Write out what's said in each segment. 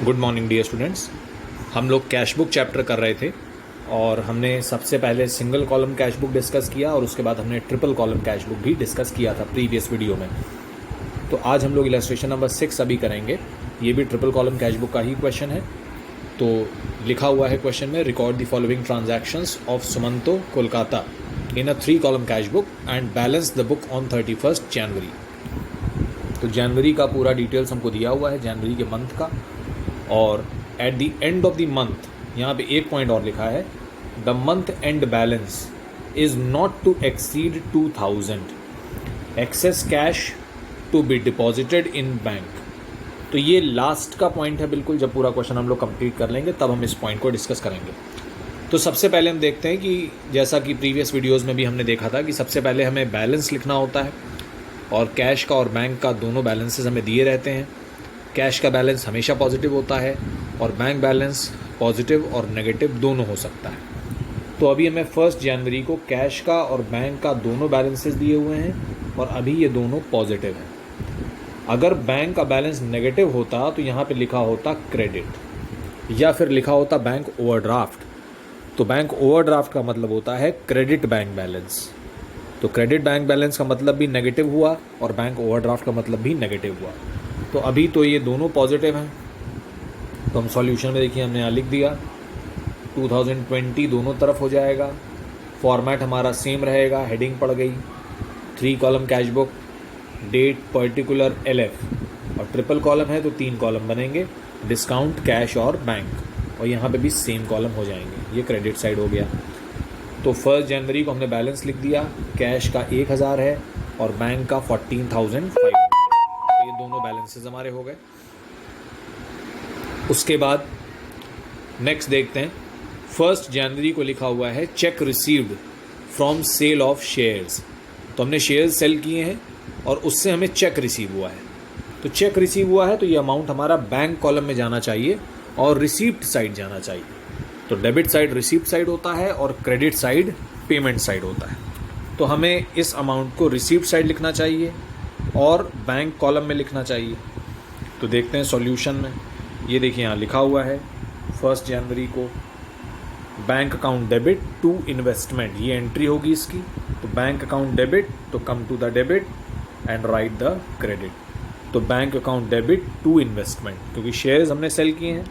Good morning dear students. हम लोग cash book chapter कर रहे थे और हमने सबसे पहले single column cash book discuss किया और उसके बाद हमने ट्रिपल कॉलम कैश बुक भी डिस्कस किया था प्रीवियस वीडियो में। तो आज हम लोग इलस्ट्रेशन नंबर 6 अभी करेंगे। ये भी ट्रिपल कॉलम कैश बुक का ही क्वेश्चन है। तो लिखा हुआ है क्वेश्चन में, record the following transactions of Sumanto Kolkata in a 3 column cash book and balance the book on 31 जनवरी। तो जनवरी का पूरा डिटेल्स हमको दिया हुआ है, जनवरी के मंथ का। और at the end of the month यहाँ पे एक पॉइंट और लिखा है, the month end balance is not to exceed 2000 excess cash to be deposited in bank. तो ये लास्ट का पॉइंट है बिल्कुल। जब पूरा क्वेश्चन हम लोग कंप्लीट कर लेंगे तब हम इस पॉइंट को डिस्कस करेंगे। तो सबसे पहले हम देखते हैं कि जैसा कि प्रीवियस वीडियोज़ में भी हमने देखा था कि सबसे पहले हमें बैलेंस लिखना होता है और कैश का और बैंक का दोनों बैलेंसेस हमें दिए रहते हैं। कैश का बैलेंस हमेशा पॉजिटिव होता है और बैंक बैलेंस पॉजिटिव और नेगेटिव दोनों हो सकता है। तो अभी हमें 1 जनवरी को कैश का और बैंक का दोनों बैलेंसेस दिए हुए हैं और अभी ये दोनों पॉजिटिव हैं। अगर बैंक का बैलेंस नेगेटिव होता तो यहाँ पे लिखा होता क्रेडिट या फिर लिखा होता बैंक ओवरड्राफ्ट। तो बैंक ओवरड्राफ्ट का मतलब होता है क्रेडिट बैंक बैलेंस। तो क्रेडिट बैंक बैलेंस का मतलब भी नेगेटिव हुआ और बैंक ओवरड्राफ्ट का मतलब भी नेगेटिव हुआ। तो अभी तो ये दोनों पॉजिटिव हैं। तो हम सॉल्यूशन में देखिए हमने यहाँ लिख दिया 2020 दोनों तरफ हो जाएगा। फॉर्मेट हमारा सेम रहेगा, हेडिंग पड़ गई 3 column cash book, date particular LF और ट्रिपल कॉलम है तो 3 कॉलम बनेंगे, डिस्काउंट कैश और बैंक। और यहाँ पे भी सेम कॉलम हो जाएंगे। ये क्रेडिट साइड हो गया। तो 1 जनवरी को हमने बैलेंस लिख दिया, कैश का 1000 है और बैंक का 14,500। ये दोनों बैलेंसेस हमारे हो गए। उसके बाद नेक्स्ट देखते हैं, 1 जनवरी को लिखा हुआ है cheque received from sale of shares. तो हमने शेयर्स सेल किए हैं और उससे हमें चेक रिसीव हुआ है। तो चेक रिसीव हुआ है तो ये अमाउंट हमारा बैंक कॉलम में जाना चाहिए और रिसीप्ट साइड जाना चाहिए। तो डेबिट साइड रिसीप्ट साइड होता है और क्रेडिट साइड पेमेंट साइड होता है। तो हमें इस अमाउंट को रिसीप्ट साइड लिखना चाहिए और बैंक कॉलम में लिखना चाहिए। तो देखते हैं सॉल्यूशन में। ये देखिए यहाँ लिखा हुआ है 1 जनवरी को bank account debit to investment, ये एंट्री होगी इसकी। तो बैंक अकाउंट डेबिट तो come to the debit and write the credit. तो bank account debit to investment, क्योंकि शेयर्स हमने सेल किए हैं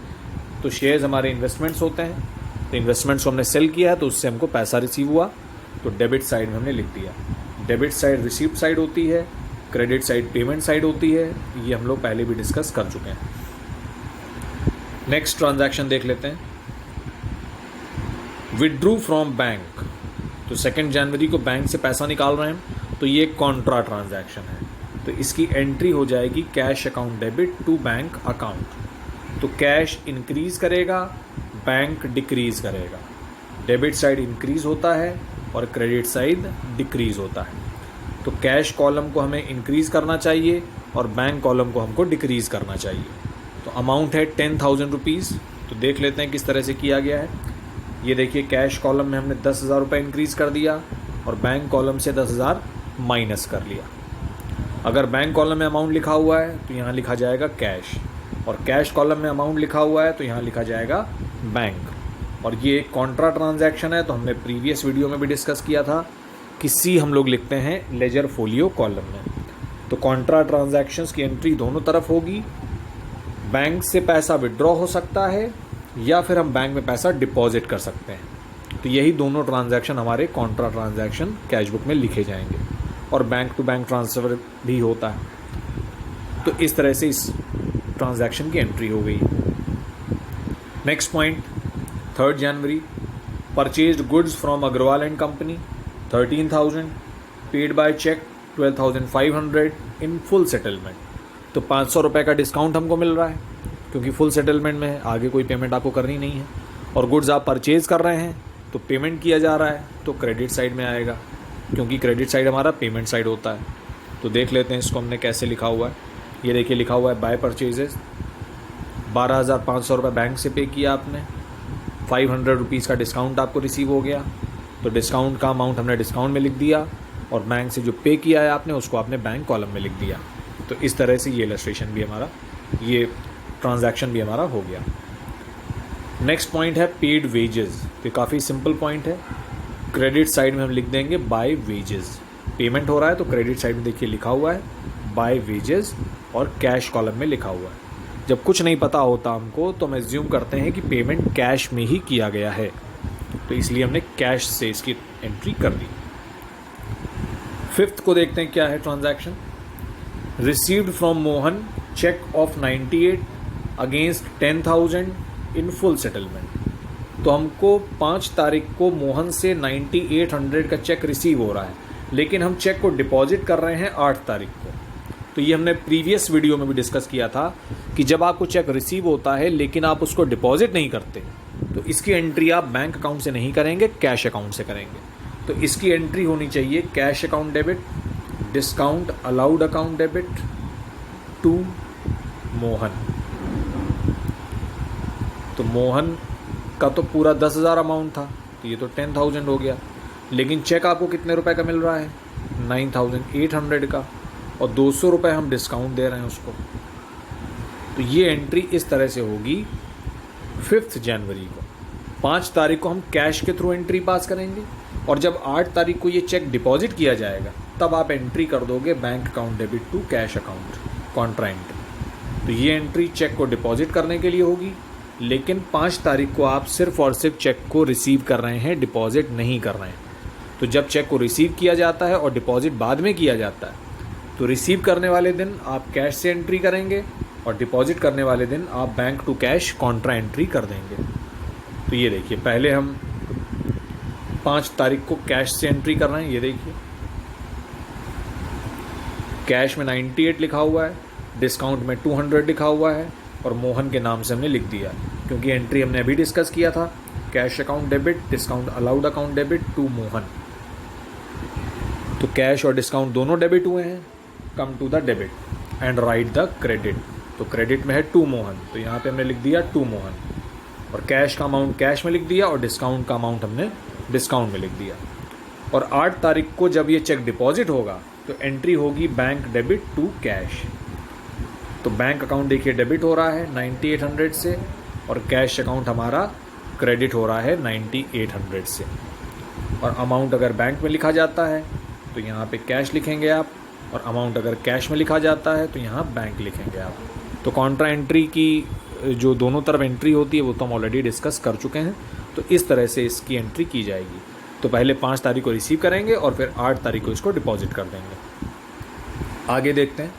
तो शेयर्स हमारे इन्वेस्टमेंट्स होते हैं। तो इन्वेस्टमेंट्स को हमने सेल किया है तो उससे हमको पैसा रिसीव हुआ, तो डेबिट साइड में हमने लिख दिया। डेबिट साइड रिसीप्ट साइड होती है, क्रेडिट साइड पेमेंट साइड होती है। ये हम लोग पहले भी डिस्कस कर चुके हैं। नेक्स्ट ट्रांजैक्शन देख लेते हैं, विड्रू फ्रॉम बैंक। तो 2 जनवरी को बैंक से पैसा निकाल रहे हैं तो ये कॉन्ट्रा ट्रांजैक्शन है। तो इसकी एंट्री हो जाएगी cash account debit to bank account. तो कैश इंक्रीज करेगा, बैंक डिक्रीज करेगा। डेबिट साइड इंक्रीज होता है और क्रेडिट साइड डिक्रीज होता है। तो कैश कॉलम को हमें इंक्रीज करना चाहिए और बैंक कॉलम को हमको डिक्रीज करना चाहिए। तो अमाउंट है 10,000 रुपीज़। तो देख लेते हैं किस तरह से किया गया है। ये देखिए कैश कॉलम में हमने 10,000 रुपये इंक्रीज़ कर दिया और बैंक कॉलम से 10,000 माइनस कर लिया। अगर बैंक कॉलम में अमाउंट लिखा हुआ है तो यहाँ लिखा जाएगा कैश, और कैश कॉलम में अमाउंट लिखा हुआ है तो यहाँ लिखा जाएगा बैंक। और ये एक कॉन्ट्रा ट्रांजैक्शन है तो हमने प्रीवियस वीडियो में भी डिस्कस किया था कि C हम लोग लिखते हैं लेजर फोलियो कॉलम में। तो कॉन्ट्रा ट्रांजैक्शंस की एंट्री दोनों तरफ होगी। बैंक से पैसा विड्रॉ हो सकता है या फिर हम बैंक में पैसा डिपॉजिट कर सकते हैं। तो यही दोनों ट्रांजैक्शन हमारे कॉन्ट्रा ट्रांजैक्शन कैश बुक में लिखे जाएंगे। और बैंक टू बैंक ट्रांसफ़र भी होता है। तो इस तरह से इस ट्रांजैक्शन की एंट्री हो गई। Next point, 3 January purchased goods from Agarwal and company 13,000, paid by cheque 12,500 in full settlement. तो 500 रुपये का डिस्काउंट हमको मिल रहा है क्योंकि फुल सेटलमेंट में है, आगे कोई पेमेंट आपको करनी नहीं है। और गुड्स आप परचेज़ कर रहे हैं तो पेमेंट किया जा रहा है तो क्रेडिट साइड में आएगा, क्योंकि क्रेडिट साइड हमारा पेमेंट साइड होता है। तो देख लेते हैं इसको हमने कैसे लिखा हुआ है। ये देखिए लिखा हुआ है बाय परचेजेस 12,500 रुपये बैंक से पे किया आपने, 500 रुपीज़ का डिस्काउंट आपको रिसीव हो गया। तो डिस्काउंट का अमाउंट हमने डिस्काउंट में लिख दिया और बैंक से जो पे किया है आपने उसको आपने बैंक कॉलम में लिख दिया। तो इस तरह से ये इलस्ट्रेशन भी हमारा ये ट्रांजैक्शन भी हमारा हो गया। नेक्स्ट पॉइंट है पेड वेजेस। तो काफ़ी सिंपल पॉइंट है। क्रेडिट साइड में हम लिख देंगे बाय वेजेस। पेमेंट हो रहा है तो क्रेडिट साइड में देखिए लिखा हुआ है बाय वेजेस और कैश कॉलम में लिखा हुआ है। जब कुछ नहीं पता होता हमको तो हम एज्यूम करते हैं कि पेमेंट कैश में ही किया गया है, तो इसलिए हमने कैश से इसकी एंट्री कर दी। फिफ्थ को देखते हैं क्या है transaction. Received from Mohan cheque of 98 against 10,000 in full settlement. तो हमको 5 तारीख को मोहन से 9800 का चेक रिसीव हो रहा है, लेकिन हम चेक को डिपॉजिट कर रहे हैं 8 तारीख को। तो ये हमने प्रीवियस वीडियो में भी डिस्कस किया था कि जब आपको चेक रिसीव होता है लेकिन आप उसको डिपॉजिट नहीं करते तो इसकी एंट्री आप बैंक अकाउंट से नहीं करेंगे, कैश अकाउंट से करेंगे। तो इसकी एंट्री होनी चाहिए cash account debit, discount allowed account debit to Mohan. तो मोहन का तो पूरा 10,000 अमाउंट था, तो ये तो 10,000 हो गया, लेकिन चेक आपको कितने रुपए का मिल रहा है 9,800 का, और 200 रुपये हम डिस्काउंट दे रहे हैं उसको। तो ये एंट्री इस तरह से होगी 5 जनवरी को। 5 तारीख को हम कैश के थ्रू एंट्री पास करेंगे, और जब 8 तारीख को ये चेक डिपॉजिट किया जाएगा तब आप एंट्री कर दोगे bank account debit to cash account contra entry. तो ये एंट्री चेक को डिपॉजिट करने के लिए होगी, लेकिन 5 तारीख को आप सिर्फ और सिर्फ चेक को रिसीव कर रहे हैं, डिपॉजिट नहीं कर रहे हैं। तो जब चेक को रिसीव किया जाता है और डिपॉजिट बाद में किया जाता है, तो रिसीव करने वाले दिन आप कैश से एंट्री करेंगे और डिपॉजिट करने वाले दिन आप bank to cash contra entry कर देंगे। तो ये देखिए, पहले हम 5 तारीख को कैश से एंट्री कर रहे हैं। ये देखिए कैश में 98 लिखा हुआ है, डिस्काउंट में 200 लिखा हुआ है, और मोहन के नाम से हमने लिख दिया क्योंकि एंट्री हमने अभी डिस्कस किया था cash account debit, discount allowed account debit to Mohan. तो कैश और डिस्काउंट दोनों डेबिट हुए हैं। Come to the debit and write the credit. तो क्रेडिट में है टू मोहन, तो यहाँ पे हमने लिख दिया टू मोहन, और कैश का अमाउंट कैश में लिख दिया और डिस्काउंट का अमाउंट हमने डिस्काउंट में लिख दिया। और 8 तारीख को जब ये चेक डिपॉजिट होगा तो एंट्री होगी बैंक डेबिट टू कैश। तो बैंक अकाउंट देखिए डेबिट हो रहा है 9800 से, और कैश अकाउंट हमारा क्रेडिट हो रहा है 9800 से। और अमाउंट अगर बैंक में लिखा जाता है तो यहाँ पे कैश लिखेंगे आप, और अमाउंट अगर कैश में लिखा जाता है तो यहाँ बैंक लिखेंगे आप। तो कॉन्ट्रा एंट्री की जो दोनों तरफ एंट्री होती है वो तो हम ऑलरेडी डिस्कस कर चुके हैं। तो इस तरह से इसकी एंट्री की जाएगी। तो पहले 5 तारीख को रिसीव करेंगे और फिर 8 तारीख को इसको डिपॉजिट कर देंगे। आगे देखते हैं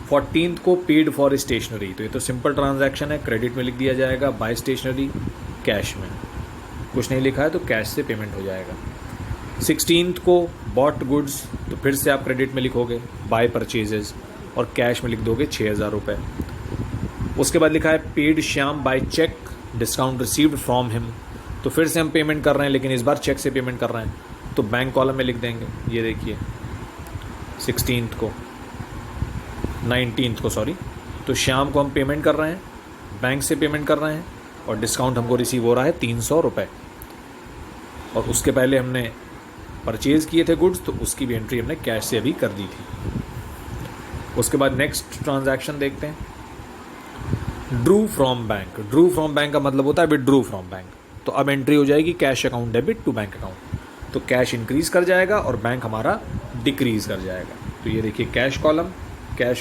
14th को पेड फॉर स्टेशनरी। तो ये तो सिंपल ट्रांजैक्शन है, क्रेडिट में लिख दिया जाएगा बाय स्टेशनरी, कैश में कुछ नहीं लिखा है तो कैश से पेमेंट हो जाएगा। 16th को बॉट गुड्स, तो फिर से आप क्रेडिट में लिखोगे बाय परचेजेस, और कैश में लिख दोगे 6,000 रुपये। उसके बाद लिखा है paid Shyam by cheque, discount received from him. तो फिर से हम पेमेंट कर रहे हैं, लेकिन इस बार चेक से पेमेंट कर रहे हैं, तो बैंक कॉलम में लिख देंगे। ये देखिए 16th को 19th को सॉरी, तो श्याम को हम पेमेंट कर रहे हैं, बैंक से पेमेंट कर रहे हैं, और डिस्काउंट हमको रिसीव हो रहा है 300 रुपये। और उसके पहले हमने परचेज़ किए थे गुड्स, तो उसकी भी एंट्री हमने कैश से अभी कर दी थी। उसके बाद नेक्स्ट ट्रांजैक्शन देखते हैं, Drew from bank. Drew from bank का मतलब होता है विड्रू फ्रॉम बैंक। तो अब एंट्री हो जाएगी cash account debit to bank account. तो कैश इंक्रीज़ कर जाएगा और बैंक हमारा डिक्रीज़ कर जाएगा। तो ये देखिए कैश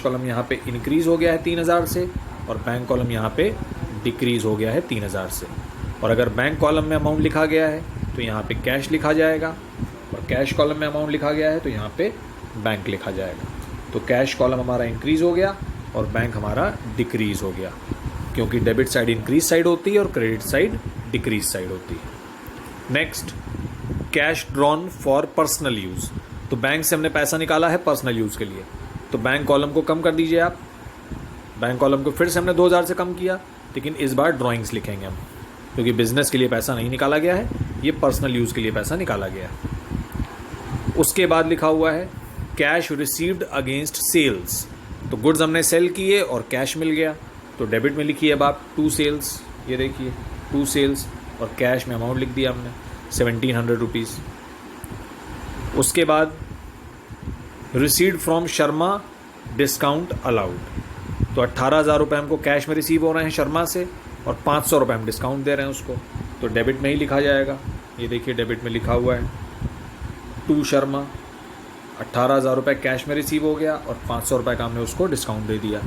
कॉलम यहाँ पे इंक्रीज़ हो गया है 3,000 से, और बैंक कॉलम यहाँ पे डिक्रीज़ हो गया है 3,000 से। और अगर बैंक कॉलम में अमाउंट लिखा गया है तो यहाँ पे कैश लिखा जाएगा, और कैश कॉलम में अमाउंट लिखा गया है तो यहाँ पे बैंक लिखा जाएगा। तो कैश कॉलम हमारा इंक्रीज़ हो गया और बैंक हमारा डिक्रीज़ हो गया, क्योंकि डेबिट साइड इंक्रीज साइड होती है और क्रेडिट साइड डिक्रीज साइड होती है। Next, cash drawn for personal use. तो बैंक से हमने पैसा निकाला है पर्सनल यूज़ के लिए, तो बैंक कॉलम को कम कर दीजिए आप। बैंक कॉलम को फिर से हमने 2,000 से कम किया, लेकिन इस बार ड्राइंग्स लिखेंगे हम, क्योंकि बिजनेस के लिए पैसा नहीं निकाला गया है, ये पर्सनल यूज़ के लिए पैसा निकाला गया है। उसके बाद लिखा हुआ है कैश रिसीव्ड अगेंस्ट सेल्स। तो गुड्स हमने सेल किए और कैश मिल गया, तो डेबिट में लिखिए अब आप टू सेल्स। ये देखिए टू सेल्स, और कैश में अमाउंट लिख दिया हमने 1,700 रुपीज़। उसके बाद received from Sharma discount allowed. तो 18,000 रुपये हमको कैश में रिसीव हो रहे हैं शर्मा से, और 500 रुपये हम डिस्काउंट दे रहे हैं उसको, तो डेबिट में ही लिखा जाएगा। ये देखिए डेबिट में लिखा हुआ है टू शर्मा, 18,000 रुपये कैश में रिसीव हो गया और 500 रुपये का हमने उसको डिस्काउंट दे दिया।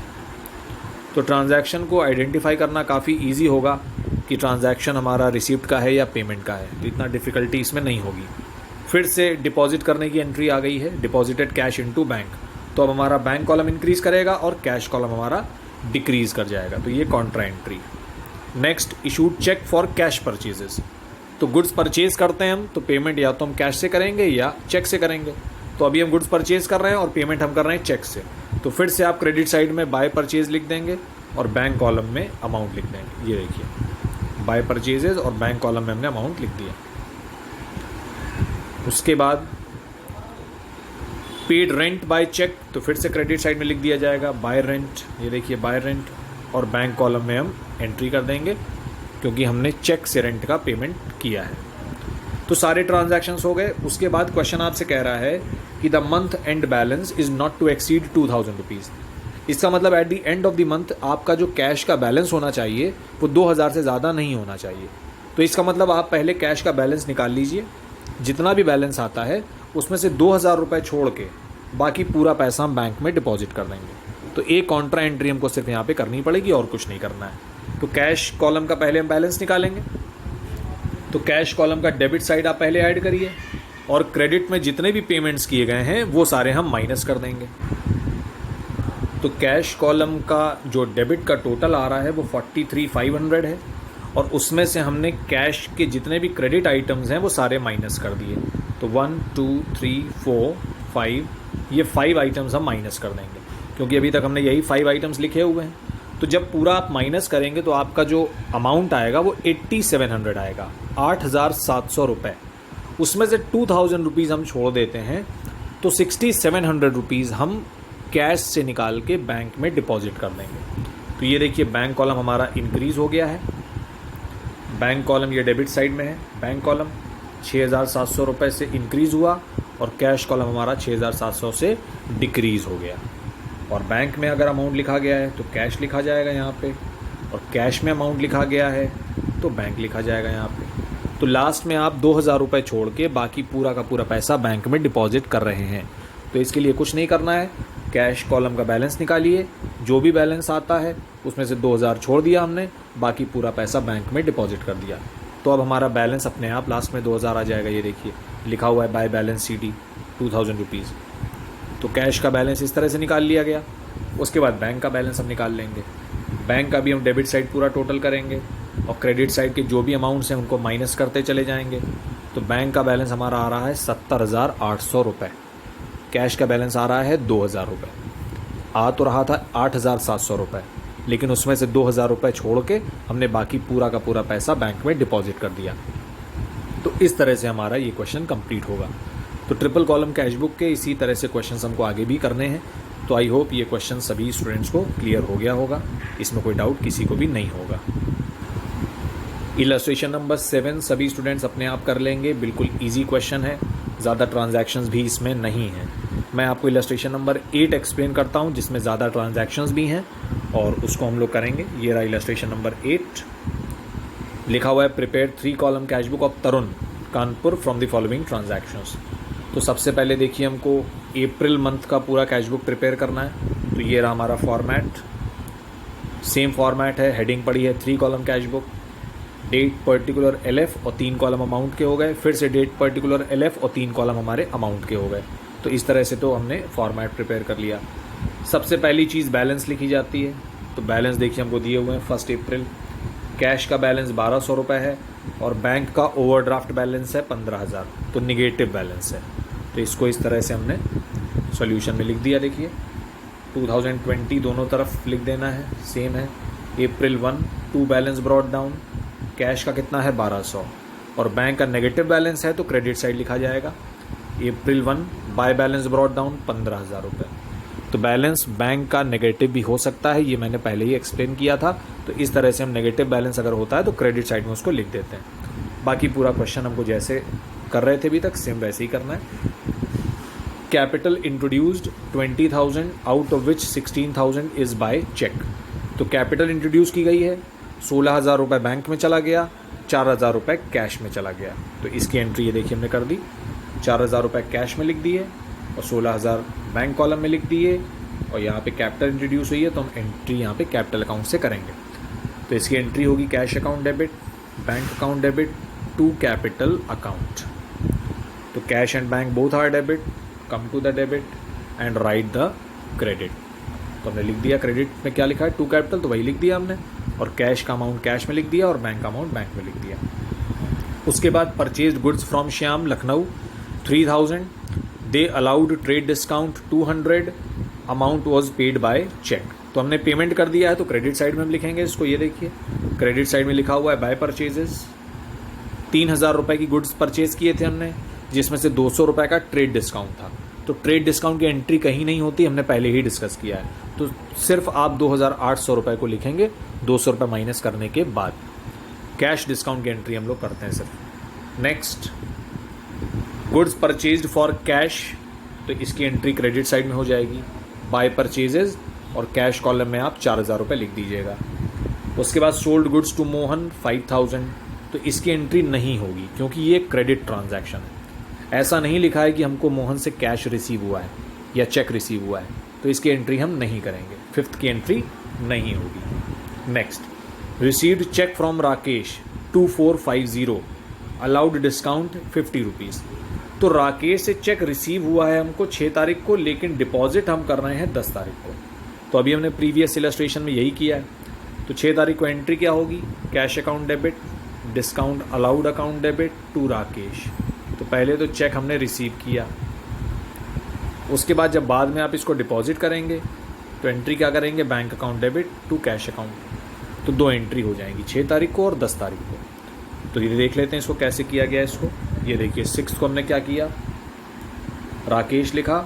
तो ट्रांजैक्शन को आइडेंटिफाई करना काफ़ी इजी होगा कि ट्रांजैक्शन हमारा रिसिप्ट का है या पेमेंट का है, तो इतना डिफ़िकल्टी इसमें नहीं होगी। फिर से डिपॉजिट करने की एंट्री आ गई है, डिपॉजिटेड कैश इनटू बैंक, तो अब हमारा बैंक कॉलम इंक्रीज़ करेगा और कैश कॉलम हमारा डिक्रीज़ कर जाएगा, तो ये contra entry. Next, issued cheque for cash purchases, तो गुड्स परचेज करते हैं हम, तो पेमेंट या तो हम कैश से करेंगे या चेक से करेंगे। तो अभी हम गुड्स परचेज कर रहे हैं और पेमेंट हम कर रहे हैं चेक से, तो फिर से आप क्रेडिट साइड में बाय परचेज लिख देंगे और बैंक कॉलम में अमाउंट लिख देंगे। ये देखिए बाय परचेजेज और बैंक कॉलम में हमने अमाउंट लिख दिया। उसके बाद पेड रेंट बाय चेक, तो फिर से क्रेडिट साइड में लिख दिया जाएगा बाय रेंट। ये देखिए बाय रेंट, और बैंक कॉलम में हम एंट्री कर देंगे क्योंकि हमने चेक से रेंट का पेमेंट किया है। तो सारे ट्रांजैक्शंस हो गए। उसके बाद क्वेश्चन आपसे कह रहा है कि the month end balance is not to exceed 2,000 rupees. इसका मतलब at the end of the month आपका जो कैश का बैलेंस होना चाहिए वो 2,000 से ज़्यादा नहीं होना चाहिए। तो इसका मतलब आप पहले कैश का बैलेंस निकाल लीजिए, जितना भी बैलेंस आता है उसमें से 2,000 रुपये छोड़ के बाकी पूरा पैसा हम बैंक में डिपॉजिट कर देंगे। तो एक कॉन्ट्रा एंट्री हमको सिर्फ यहाँ पे करनी पड़ेगी और कुछ नहीं करना है। तो कैश कॉलम का पहले हम बैलेंस निकालेंगे, तो कैश कॉलम का डेबिट साइड आप पहले ऐड करिए और क्रेडिट में जितने भी पेमेंट्स किए गए हैं वो सारे हम माइनस कर देंगे। तो कैश कॉलम का जो डेबिट का टोटल आ रहा है वो 43,500 है, और उसमें से हमने कैश के जितने भी क्रेडिट आइटम्स हैं वो सारे माइनस कर दिए। तो 1 2 3 4 5 ये 5 आइटम्स हम माइनस कर देंगे, क्योंकि अभी तक हमने यही 5 आइटम्स लिखे हुए हैं। तो जब पूरा आप माइनस करेंगे तो आपका जो अमाउंट आएगा वो 8,700 आएगा, 8,700 रुपये। उसमें से 2,000 रुपीज़ हम छोड़ देते हैं, तो 6,700 रुपीज़ हम कैश से निकाल के बैंक में डिपॉजिट कर देंगे। तो ये देखिए बैंक कॉलम हमारा इंक्रीज़ हो गया है। बैंक कॉलम ये डेबिट साइड में है, बैंक कॉलम 6,700 रुपये से इंक्रीज़ हुआ और कैश कॉलम हमारा 6,700 से डिक्रीज़ हो गया। और बैंक में अगर अमाउंट लिखा गया है तो कैश लिखा जाएगा यहाँ पे, और कैश में अमाउंट लिखा गया है तो बैंक लिखा जाएगा यहाँ पे। तो लास्ट में आप 2,000 रुपये छोड़ के बाकी पूरा का पूरा पैसा बैंक में डिपॉजिट कर रहे हैं। तो इसके लिए कुछ नहीं करना है, कैश कॉलम का बैलेंस निकालिए, जो भी बैलेंस आता है उसमें से 2,000 छोड़ दिया हमने, बाकी पूरा पैसा बैंक में डिपॉजिट कर दिया। तो अब हमारा बैलेंस अपने आप लास्ट में 2,000 आ जाएगा। ये देखिए लिखा हुआ है बाय बैलेंस CD 2,000 रुपीज़। तो कैश का बैलेंस इस तरह से निकाल लिया गया। उसके बाद बैंक का बैलेंस हम निकाल लेंगे। बैंक का भी हम डेबिट साइड पूरा टोटल करेंगे और क्रेडिट साइड के जो भी अमाउंट्स हैं उनको माइनस करते चले जाएंगे। तो बैंक का बैलेंस हमारा आ रहा है 70,800 रुपये, कैश का बैलेंस आ रहा है 2,000 रुपये। आ तो रहा था 8,700 रुपये, लेकिन उसमें से 2,000 रुपये छोड़ के हमने बाकी पूरा का पूरा पैसा बैंक में डिपॉजिट कर दिया। तो इस तरह से हमारा ये क्वेश्चन कंप्लीट होगा। तो ट्रिपल कॉलम कैश बुक के इसी तरह से क्वेश्चंस हमको आगे भी करने हैं। तो आई होप ये क्वेश्चन सभी स्टूडेंट्स को क्लियर हो गया होगा, इसमें कोई डाउट किसी को भी नहीं होगा। इलस्ट्रेशन नंबर 7 सभी स्टूडेंट्स अपने आप कर लेंगे, बिल्कुल ईजी क्वेश्चन है, ज़्यादा ट्रांजैक्शंस भी इसमें नहीं हैं। मैं आपको इलस्ट्रेशन नंबर 8 एक्सप्लेन करता हूँ जिसमें ज़्यादा ट्रांजैक्शंस भी हैं और उसको हम लोग करेंगे। ये रहा इलस्ट्रेशन नंबर 8, लिखा हुआ है prepare 3 column cash book of Tarun Kanpur from the following transactions. तो सबसे पहले देखिए हमको अप्रैल मंथ का पूरा कैश बुक प्रिपेयर करना है। तो ये रहा हमारा फॉर्मेट, सेम फॉर्मेट है, हेडिंग पड़ी है 3 column cash book, date particular LF और 3 कॉलम अमाउंट के हो गए, फिर से डेट पर्टिकुलर LF और 3 कॉलम हमारे अमाउंट के हो गए। तो इस तरह से तो हमने फॉर्मेट प्रिपेयर कर लिया। सबसे पहली चीज़ बैलेंस लिखी जाती है। तो बैलेंस देखिए हमको दिए हुए हैं 1 अप्रैल, कैश का बैलेंस 1,200 रुपये है और बैंक का ओवरड्राफ्ट बैलेंस है 15,000, तो निगेटिव बैलेंस है। तो इसको इस तरह से हमने सॉल्यूशन में लिख दिया। देखिए 2020 दोनों तरफ लिख देना है, सेम है। अप्रैल 1 2 बैलेंस ब्रॉट डाउन, कैश का कितना है 1,200 और बैंक का नेगेटिव बैलेंस है तो क्रेडिट साइड लिखा जाएगा। अप्रैल 1 बाय बैलेंस ब्रॉट डाउन 15,000 रुपये। तो बैलेंस बैंक का नेगेटिव भी हो सकता है, ये मैंने पहले ही एक्सप्लेन किया था। तो इस तरह से हम नेगेटिव बैलेंस अगर होता है तो क्रेडिट साइड में उसको लिख देते हैं। बाकी पूरा क्वेश्चन हमको जैसे कर रहे थे अभी तक सेम वैसे ही करना है। Capital introduced 20,000 out of which 16,000 is by cheque. तो कैपिटल इंट्रोड्यूस की गई है, 16,000 रुपये बैंक में चला गया, 4,000 रुपये कैश में चला गया। तो इसकी एंट्री ये देखिए हमने कर दी, 4,000 रुपये कैश में लिख दिए और 16,000 बैंक कॉलम में लिख दिए, और यहाँ पे कैपिटल इंट्रोड्यूस हुई है तो हम एंट्री यहाँ पे कैपिटल अकाउंट से करेंगे। तो इसकी एंट्री होगी cash account debit, bank account debit to capital account. तो cash and bank both are debit, come to the debit and write the credit. तो हमने लिख दिया क्रेडिट में क्या लिखा है, टू कैपिटल, तो वही लिख दिया हमने, और कैश का अमाउंट कैश में लिख दिया और बैंक का अमाउंट बैंक में लिख दिया। उसके बाद purchased goods from Shyam Lucknow 3,000, they allowed trade discount 200, amount was paid by cheque. तो हमने पेमेंट कर दिया है तो क्रेडिट साइड में हम लिखेंगे इसको, ये देखिए क्रेडिट साइड में लिखा हुआ है बाय परचेजेस। 3,000 रुपये की गुड्स परचेज किए थे हमने, जिसमें से 200 रुपये का ट्रेड डिस्काउंट था। तो ट्रेड डिस्काउंट की एंट्री कहीं नहीं होती, हमने पहले ही डिस्कस किया है। तो सिर्फ आप 2,800 रुपये को लिखेंगे 200 रुपये माइनस करने के बाद। कैश डिस्काउंट की एंट्री हम लोग करते हैं सिर्फ। Next, goods purchased for cash, तो इसकी एंट्री क्रेडिट साइड में हो जाएगी, बाय परचेजेज, और कैश कॉलम में आप 4,000 रुपये लिख दीजिएगा। उसके बाद सोल्ड गुड्स टू मोहन 5,000, तो इसकी एंट्री नहीं होगी क्योंकि ये क्रेडिट ट्रांजैक्शन है। ऐसा नहीं लिखा है कि हमको मोहन से कैश रिसीव हुआ है या चेक रिसीव हुआ है, तो इसकी एंट्री हम नहीं करेंगे, फिफ्थ की एंट्री नहीं होगी। Next, received cheque from Rakesh 2450, allowed discount 50 rupees. तो राकेश से चेक रिसीव हुआ है हमको 6 तारीख को, लेकिन डिपॉजिट हम कर रहे हैं 10 तारीख को। तो अभी हमने प्रीवियस इलस्ट्रेशन में यही किया है। तो 6 तारीख को एंट्री क्या होगी, cash account debit, discount allowed account debit to Rakesh. तो पहले तो चेक हमने रिसीव किया, उसके बाद जब बाद में आप इसको डिपॉजिट करेंगे तो एंट्री क्या करेंगे, bank account debit to cash account. तो 2 एंट्री हो जाएंगी, 6 तारीख को और 10 तारीख को। तो ये देख लेते हैं इसको कैसे किया गया इसको। ये देखिए 6 को हमने क्या किया, राकेश लिखा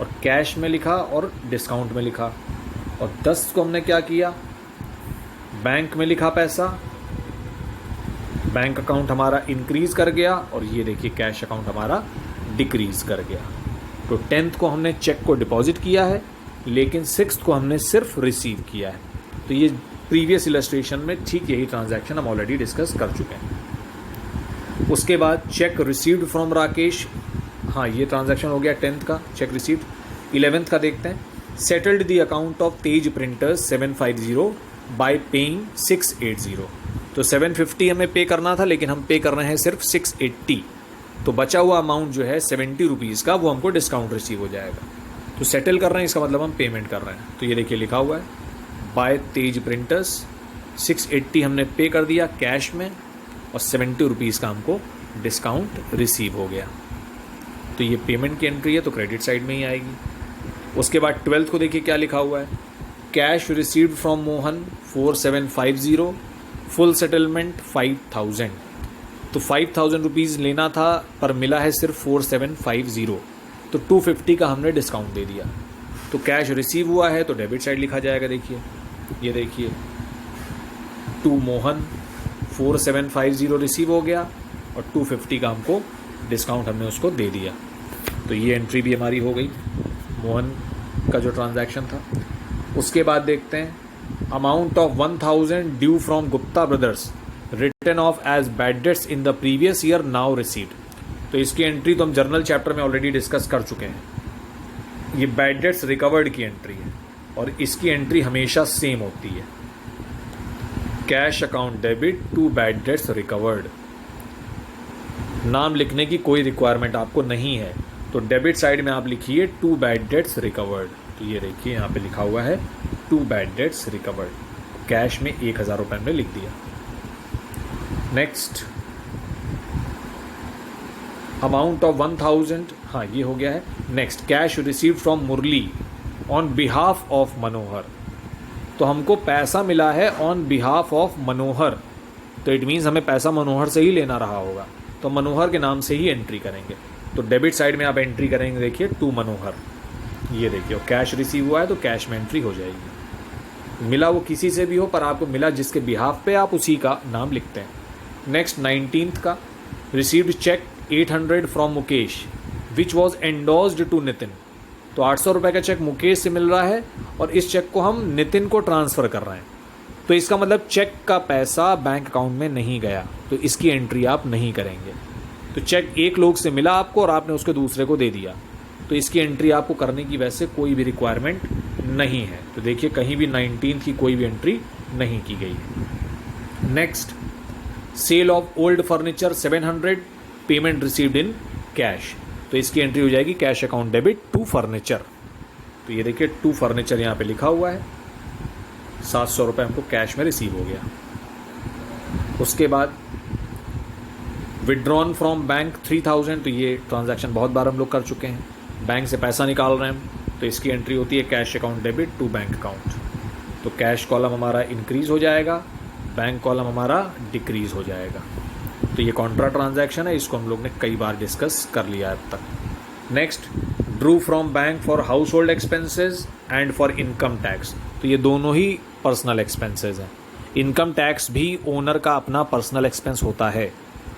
और कैश में लिखा और डिस्काउंट में लिखा, और 10 को हमने क्या किया, बैंक में लिखा पैसा, बैंक अकाउंट हमारा इंक्रीज कर गया, और ये देखिए कैश अकाउंट हमारा डिक्रीज कर गया। तो 10th को हमने चेक को डिपॉजिट किया है, लेकिन 6th को हमने सिर्फ रिसीव किया है। तो ये प्रीवियस इलस्ट्रेशन में ठीक यही ट्रांजैक्शन हम ऑलरेडी डिस्कस कर चुके हैं। उसके बाद चेक रिसीव्ड फ्रॉम राकेश, हाँ ये ट्रांजैक्शन हो गया 10th का, चेक रिसीव्ड। 11th का देखते हैं, settled the account of Tej printers 750 bye paying 680। तो 750 हमें पे करना था, लेकिन हम पे कर रहे हैं सिर्फ 680। तो बचा हुआ अमाउंट जो है 70 रुपीज़ का, वो हमको डिस्काउंट रिसीव हो जाएगा। तो सेटल कर रहे हैं, इसका मतलब हम पेमेंट कर रहे हैं। तो ये देखिए लिखा हुआ है बाय तेज प्रिंटर्स, 680 हमने पे कर दिया कैश में, और 70 रुपीज़ का हमको डिस्काउंट रिसीव हो गया। तो ये पेमेंट की एंट्री है, तो क्रेडिट साइड में ही आएगी। उसके बाद 12th को देखिए क्या लिखा हुआ है, cash received from Mohan 4750, full settlement 5,000। तो 5,000 रुपीज़ लेना था पर मिला है सिर्फ 4750, तो 250 का हमने डिस्काउंट दे दिया। तो कैश रिसीव हुआ है तो डेबिट साइड लिखा जाएगा। देखिए ये देखिए टू मोहन 4750 रिसीव हो गया, और 250 का हमको डिस्काउंट हमने उसको दे दिया। तो ये एंट्री भी हमारी हो गई मोहन का जो ट्रांजैक्शन था। उसके बाद देखते हैं amount of 1,000 due from Gupta brothers written off as bad debts in the previous year now received. तो इसकी एंट्री तो हम जर्नल चैप्टर में ऑलरेडी डिस्कस कर चुके हैं। ये बैड डेट्स रिकवर्ड की एंट्री है, और इसकी एंट्री हमेशा सेम होती है, cash account debit to bad debts recovered. नाम लिखने की कोई रिक्वायरमेंट आपको नहीं है, तो डेबिट साइड में आप लिखिए टू बैड डेट्स रिकवर्ड। तो ये देखिए यहाँ पे लिखा हुआ है to bad debts recovered, cash में 1,000 रुपये में लिख दिया। नेक्स्ट अमाउंट ऑफ 1,000, हाँ ये हो गया है। Next cash received from Murali on behalf of Manohar. तो हमको पैसा मिला है ऑन बिहाफ ऑफ मनोहर, तो इट मीन्स हमें पैसा मनोहर से ही लेना रहा होगा, तो मनोहर के नाम से ही एंट्री करेंगे। तो डेबिट साइड में आप एंट्री करेंगे, देखिए टू मनोहर, ये देखिए कैश रिसीव हुआ है तो कैश में एंट्री हो जाएगी। मिला वो किसी से भी हो, पर आपको मिला जिसके बिहाफ पे आप उसी का नाम लिखते हैं। नेक्स्ट 19th का received cheque 800 from Mukesh which was endorsed to Nitin. तो 800 रुपये का चेक मुकेश से मिल रहा है और इस चेक को हम नितिन को ट्रांसफ़र कर रहे हैं। तो इसका मतलब चेक का पैसा बैंक अकाउंट में नहीं गया, तो इसकी एंट्री आप नहीं करेंगे। तो चेक एक लोग से मिला आपको और आपने उसके दूसरे को दे दिया, तो इसकी एंट्री आपको करने की वैसे कोई भी रिक्वायरमेंट नहीं है। तो देखिए कहीं भी 19 की कोई भी एंट्री नहीं की गई है। Next, sale of old furniture 700, payment received in cash. तो इसकी एंट्री हो जाएगी cash account debit to furniture. तो ये देखिए टू फर्नीचर यहाँ पे लिखा हुआ है, 700 रुपये हमको कैश में रिसीव हो गया। उसके बाद विड्रॉन फ्रॉम बैंक 3000, तो ये ट्रांजैक्शन बहुत बार हम लोग कर चुके हैं। बैंक से पैसा निकाल रहे हैं, तो इसकी एंट्री होती है cash account debit to bank account. तो कैश कॉलम हमारा इंक्रीज हो जाएगा, बैंक कॉलम हमारा डिक्रीज हो जाएगा। तो ये कॉन्ट्रा ट्रांजैक्शन है, इसको हम लोग ने कई बार डिस्कस कर लिया है अब तक। Next, Drew from bank for house hold expenses and for income tax. तो ये दोनों ही पर्सनल एक्सपेंसेज हैं। इनकम टैक्स भी ओनर का अपना पर्सनल एक्सपेंस होता है,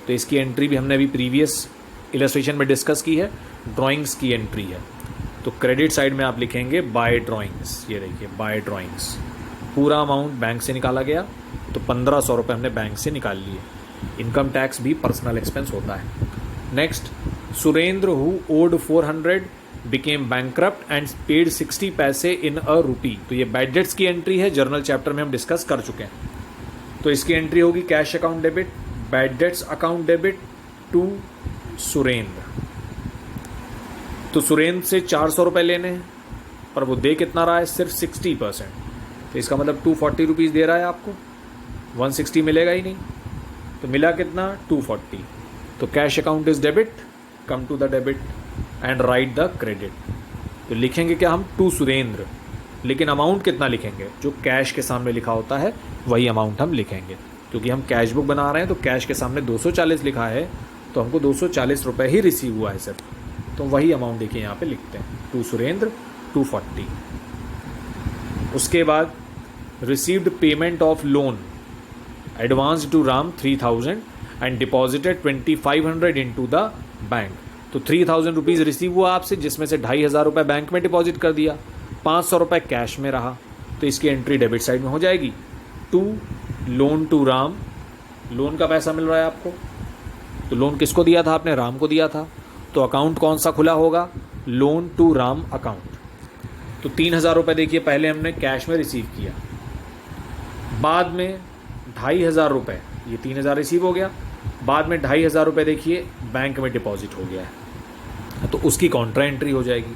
तो इसकी एंट्री भी हमने अभी प्रीवियस इलस्ट्रेशन में डिस्कस की है। ड्राइंग्स की एंट्री है, तो क्रेडिट साइड में आप लिखेंगे बाय ड्राइंग्स। ये देखिए बाय ड्राइंग्स, पूरा अमाउंट बैंक से निकाला गया, तो 1500 रुपये हमने बैंक से निकाल लिए। इनकम टैक्स भी पर्सनल एक्सपेंस होता है। Next, Surendra who owed 400 became bankrupt and paid 60 paise in a rupee. तो ये बैड डेट्स की एंट्री है, जर्नल चैप्टर में हम डिस्कस कर चुके हैं। तो इसकी एंट्री होगी cash account debit, bad debts account debit to Surendra. तो सुरेंद्र से 400 रुपये लेने हैं, पर वो दे कितना रहा है, सिर्फ 60%। तो इसका मतलब 240 रुपीज़ दे रहा है आपको, 160 मिलेगा ही नहीं। तो मिला कितना, 240। तो cash account is debit, come to the debit and write the credit. तो लिखेंगे क्या हम, टू सुरेंद्र, लेकिन अमाउंट कितना लिखेंगे, जो कैश के सामने लिखा होता है वही अमाउंट हम लिखेंगे। क्योंकि हम कैश बुक बना रहे हैं तो कैश के सामने 240 लिखा है, तो हमको 240 रुपये ही रिसीव हुआ है सिर्फ, तो वही अमाउंट देखिए यहाँ पे लिखते हैं, टू सुरेंद्र 240। उसके बाद received payment of loan advance to Ram 3000 and deposited 2500 into the bank. तो 3000 रुपीज़ रिसीव हुआ आपसे, जिसमें से 2500 रुपये बैंक में डिपॉजिट कर दिया, 500 रुपये कैश में रहा, तो इसकी एंट्री डेबिट साइड में हो जाएगी। To loan to Ram, loan का पैसा मिल रहा है आपको, तो लोन किसको दिया था आपने, राम को दिया था, तो अकाउंट कौन सा खुला होगा, लोन टू राम अकाउंट। तो 3000 रुपये देखिए पहले हमने कैश में रिसीव किया, बाद में 2500 रुपये, ये 3000 रिसीव हो गया, बाद में 2500 रुपये देखिए बैंक में डिपॉजिट हो गया है, तो उसकी कॉन्ट्रा एंट्री हो जाएगी।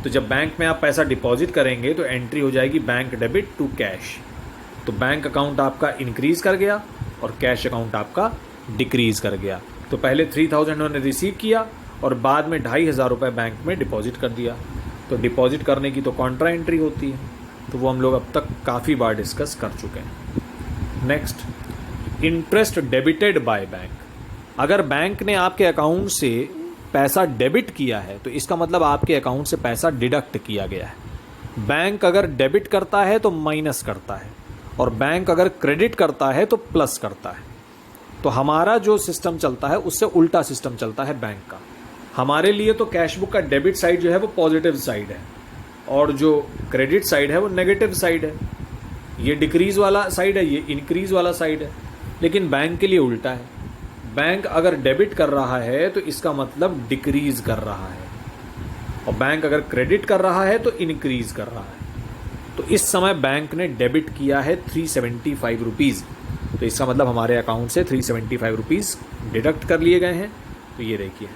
तो जब बैंक में आप पैसा डिपॉजिट करेंगे तो एंट्री हो जाएगी बैंक डेबिट टू कैश। तो बैंक अकाउंट आपका इंक्रीज़ कर गया और कैश अकाउंट आपका डिक्रीज़ कर गया। तो पहले 3000 उन्होंने रिसीव किया और बाद में 2500 रुपये बैंक में डिपॉजिट कर दिया। तो डिपॉजिट करने की तो कॉन्ट्रा एंट्री होती है, तो वो हम लोग अब तक काफ़ी बार डिस्कस कर चुके हैं। Next, interest debited by bank. अगर बैंक ने आपके अकाउंट से पैसा डेबिट किया है तो इसका मतलब आपके अकाउंट से पैसा डिडक्ट किया गया है। बैंक अगर डेबिट करता है तो माइनस करता है, और बैंक अगर क्रेडिट करता है तो प्लस करता है। तो हमारा जो सिस्टम चलता है उससे उल्टा सिस्टम चलता है बैंक का। हमारे लिए तो कैश बुक का डेबिट साइड जो है वो पॉजिटिव साइड है, और जो क्रेडिट साइड है वो नेगेटिव साइड है। ये डिक्रीज़ वाला साइड है, ये इंक्रीज़ वाला साइड है। लेकिन बैंक के लिए उल्टा है, बैंक अगर डेबिट कर रहा है तो इसका मतलब डिक्रीज़ कर रहा है, और बैंक अगर क्रेडिट कर रहा है तो इंक्रीज़ कर रहा है। तो इस समय बैंक ने डेबिट किया है 375 रुपीज़, तो इसका मतलब हमारे अकाउंट से 375 रुपीज़ डिडक्ट कर लिए गए हैं। तो ये देखिए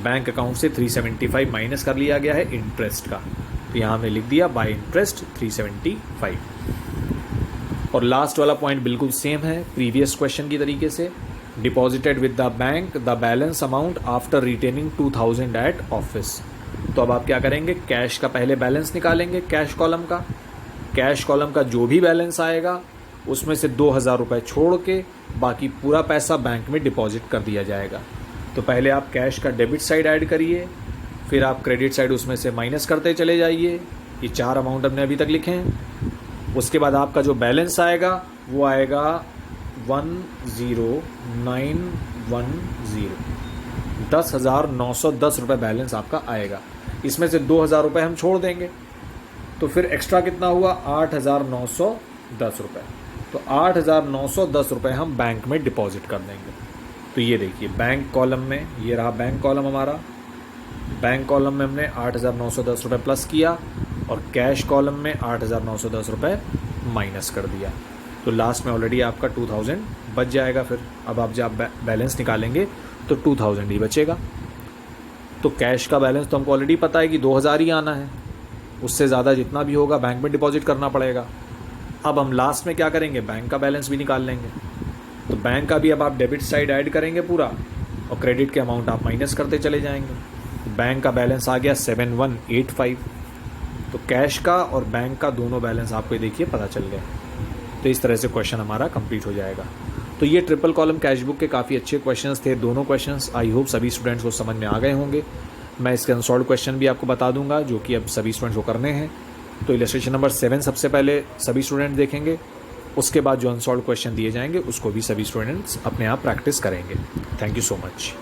बैंक अकाउंट से 375 माइनस कर लिया गया है इंटरेस्ट का, तो यहाँ हमने लिख दिया बाय इंटरेस्ट 375। और लास्ट वाला पॉइंट बिल्कुल सेम है प्रीवियस क्वेश्चन की तरीके से, deposited with the bank the balance amount after retaining 2000 at office. तो अब आप क्या करेंगे, कैश का पहले बैलेंस निकालेंगे, कैश कॉलम का, कैश कॉलम का जो भी बैलेंस आएगा उसमें से 2000 रुपये छोड़ के बाकी पूरा पैसा बैंक में डिपॉजिट कर दिया जाएगा। तो पहले आप कैश का डेबिट साइड ऐड करिए, फिर आप क्रेडिट साइड उसमें से माइनस करते चले जाइए। ये 4 अमाउंट हमने अभी तक लिखे हैं। उसके बाद आपका जो बैलेंस आएगा वो आएगा 10910। 10,910 रुपये बैलेंस आपका आएगा। इसमें से 2,000 रुपये हम छोड़ देंगे, तो फिर एक्स्ट्रा कितना हुआ 8,910 रुपये। तो 8,910 रुपये हम बैंक में डिपॉजिट कर देंगे। तो ये देखिए बैंक कॉलम में, ये रहा बैंक कॉलम हमारा। बैंक कॉलम में हमने 8,910 रुपये प्लस किया और कैश कॉलम में 8,910 रुपये माइनस कर दिया। तो लास्ट में ऑलरेडी आपका 2,000 बच जाएगा। फिर अब आप जब बैलेंस निकालेंगे तो 2,000 ही बचेगा। तो कैश का बैलेंस तो हमको ऑलरेडी पता है कि 2,000 ही आना है, उससे ज़्यादा जितना भी होगा बैंक में डिपॉजिट करना पड़ेगा। अब हम लास्ट में क्या करेंगे, बैंक का बैलेंस भी निकाल लेंगे। तो बैंक का भी अब आप डेबिट साइड ऐड करेंगे पूरा, और क्रेडिट के अमाउंट आप माइनस करते चले जाएंगे। बैंक का बैलेंस आ गया 7,185। तो कैश का और बैंक का दोनों बैलेंस आपको देखिए पता चल गया। तो इस तरह से क्वेश्चन हमारा कंप्लीट हो जाएगा। तो ये ट्रिपल कॉलम कैश बुक के काफ़ी अच्छे क्वेश्चंस थे, दोनों क्वेश्चंस। आई होप सभी स्टूडेंट्स को समझ में आ गए होंगे। मैं इसके अनसॉल्व क्वेश्चन भी आपको बता दूंगा जो कि अब सभी स्टूडेंट्स को करने हैं। तो इलस्ट्रेशन नंबर 7 सबसे पहले सभी स्टूडेंट देखेंगे, उसके बाद जो अनसॉल्व क्वेश्चन दिए जाएंगे उसको भी सभी स्टूडेंट्स अपने आप प्रैक्टिस करेंगे। Thank you so much.